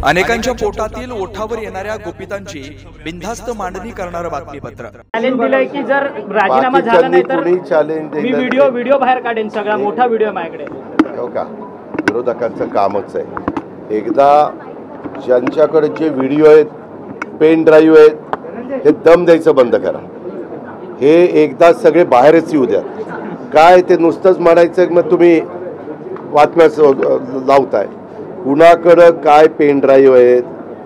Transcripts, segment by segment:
अनेकांच्या पोटातील ओठावर येणाऱ्या गुपितांची बिनधास्त मांडणी करणारं बातमीपत्र। चॅलेंज दिलंय की जर राजीनामा झाला नाही तर मी व्हिडिओ बाहेर काढेन, सगळा मोठा व्हिडिओ माझ्याकडे। हो का, विरोधकांचं कामच आहे। एकदा ज्यांच्याकडे जे व्हिडिओ आहेत, पेन ड्राईव्ह आहेत, हे दम द्यायचं बंद करा। हे एकदा सगळे बाहेरच येऊ द्या। काय ते नुसतंच म्हणायचं मग तुम्ही बातम्या लावताय। कुणाकडं काय पेन ड्राईव्ह आहेत,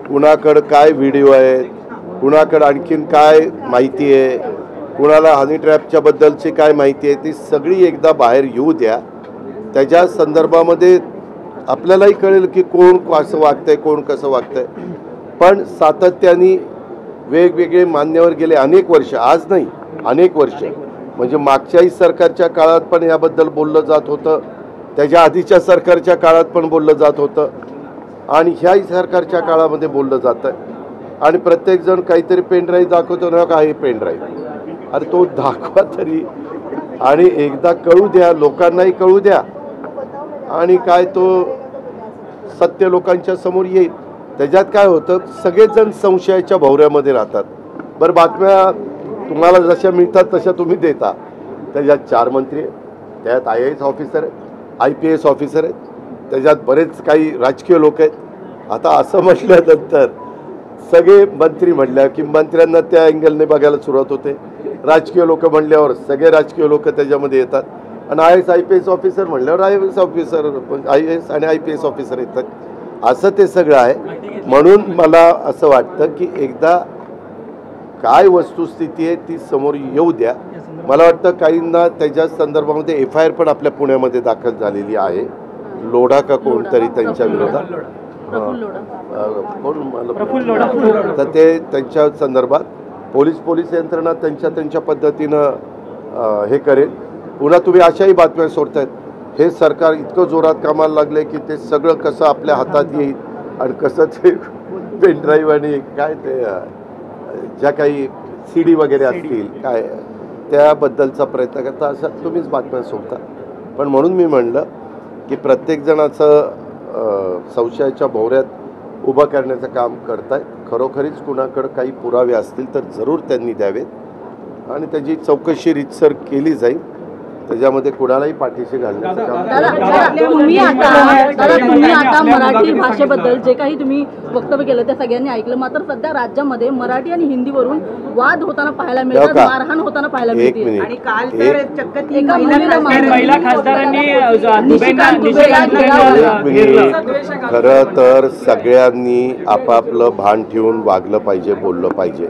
कुणाकडं काय व्हिडिओ आहेत, कुणाकडं आणखीन काय माहिती आहे, कुणाला हनी ट्रॅपच्या बद्दलची काय माहिती आहे, ती सगळी एकदा बाहेर येऊ द्या। त्याच्या संदर्भामध्ये आपल्यालाही कळेल की कोण कसं वागतंय, कोण कसं वागतंय। पण सातत्याने वेगवेगळे मान्यवर गेले अनेक वर्ष, आज नाही अनेक वर्ष, म्हणजे मागच्याही सरकारच्या काळात पण याबद्दल बोललं जात होतं, त्याच्या आधीच्या सरकारच्या काळात पण बोललं जात होतं आणि ह्याही सरकारच्या काळामध्ये बोललं जातं। आणि प्रत्येकजण काहीतरी पेन ड्राईव्ह दाखवतो ना, का हे पेन ड्राईव्ह, अरे तो दाखवा तरी आणि एकदा कळू द्या, लोकांनाही कळू द्या आणि काय तो सत्य लोकांच्या समोर येईल। त्याच्यात काय होतं, सगळेच जण संशयाच्या भोवऱ्यामध्ये राहतात। बरं, बातम्या तुम्हाला जशा मिळतात तशा तुम्ही देता। त्याच्यात 4 मंत्री आहेत, त्यात IAS ऑफिसर आहेत, IPS ऑफिसर आहेत, त्याच्यात बरेच काही राजकीय लोक आहेत। आता असं म्हटल्यानंतर सगळे मंत्री म्हटल्या की मंत्र्यांना त्या अँगलने बघायला सुरुवात होते। राजकीय लोक म्हणल्यावर सगळे राजकीय लोक त्याच्यामध्ये येतात आणि IAS IPS ऑफिसर म्हणल्यावर IAS ऑफिसर, IAS आणि IPS ऑफिसर येतात। असं ते सगळं आहे। म्हणून मला असं वाटतं की एकदा काय वस्तुस्थिती आहे ती समोर येऊ द्या। मला वाटतं काहींना त्याच्या संदर्भामध्ये FIR पण आपल्या पुण्यामध्ये दाखल झालेली आहे। लोढा का कोणतरी त्यांच्या विरोधात, तर ते त्यांच्या संदर्भात पोलीस यंत्रणा त्यांच्या पद्धतीनं हे करेल। पुन्हा तुम्ही अशाही बातम्या सोडतायत, हे सरकार इतकं जोरात कामाला लागले की ते सगळं कसं आपल्या हातात येईल आणि कसं ते पेन ड्राईव्ह आणि काय ते ज्या काही CD वगैरे असतील काय त्याबद्दलचा प्रयत्न करता, असं तुम्हीच बातम्या सोडता। पण म्हणून मी म्हणलं की प्रत्येकजणाचं संशयाच्या भोवऱ्यात उभं करण्याचं काम करतायत। खरोखरीच कुणाकडे काही पुरावे असतील तर जरूर त्यांनी द्यावेत आणि त्याची चौकशी रीतसर केली जाईल। त्याच्यामध्ये कुणालाही पाठीशी घालण्याचं काम। तुम्ही आता मराठी भाषेबद्दल जे काही तुम्ही वक्तव्य केलं ते सगळ्यांनी ऐकलं, मात्र सध्या राज्यामध्ये मराठी आणि हिंदीवरून वाद होताना पाहायला मिळतात, मारहाण होताना पाहायला मिळते। आणि काल तर चक्क 3 महिला खासदारांनी खरं तर सगळ्यांनी आपापलं भान ठेवून वागलं पाहिजे, बोललं पाहिजे।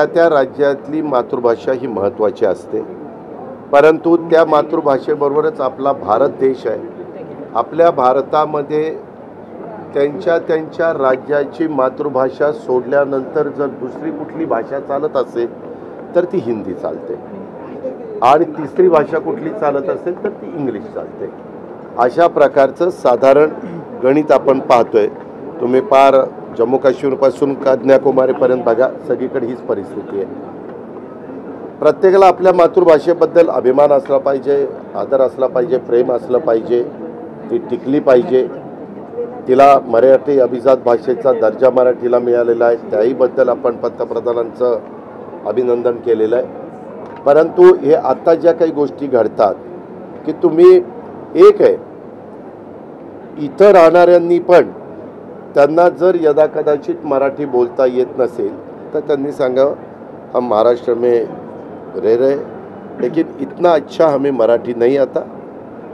त्या राज्यातली मातृभाषा ही महत्त्वाची असते, परंतु त्या मातृभाषेबरोबरच आपला भारत देश आहे। आपल्या भारतामध्ये त्यांच्या राज्याची मातृभाषा सोडल्यानंतर जर दुसरी कुठली भाषा चालत असेल तर ती हिंदी चालते आणि तिसरी भाषा कुठली चालत असेल तर ती इंग्लिश चालते। अशा प्रकारचं साधारण गणित आपण पाहतोय। तुम्ही पार जम्मू काश्मीरपासून कन्याकुमारीपर्यंत बघा, सगळीकडे हीच परिस्थिती आहे। प्रत्येकाला आपल्या मातृभाषेबद्दल अभिमान असला पाहिजे, आदर असला पाहिजे, प्रेम असलं पाहिजे, ती टिकली पाहिजे। तिला मराठी अभिजात भाषेचा दर्जा मराठीला मिळालेला आहे, त्याहीबद्दल आपण पंतप्रधानांचं अभिनंदन केलेलं आहे। परंतु हे आता ज्या काही गोष्टी घडतात की तुम्ही एक आहे, इथं राहणाऱ्यांनी पण त्यांना जर यदा कदाचित मराठी बोलता येत नसेल तर त्यांनी सांगावं, हम महाराष्ट्र में रह रहे लेकिन इतना अच्छा हमें मराठी नहीं आता,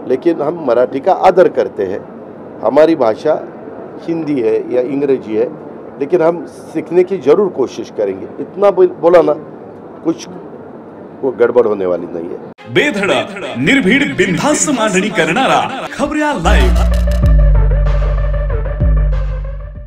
लेकिन हम मराठी का आदर करते हैं। हमारी भाषा हिंदी है या अंग्रेजी है, लेकिन हम सीखने की ज़रूर कोशिश करेंगे। इतना बोला ना, कुछ वो गड़बड़ होने वाली नहीं है। बेधड़क निर्भीड बिनधास्त मांडणी करणारा खबऱ्या लाईव्ह।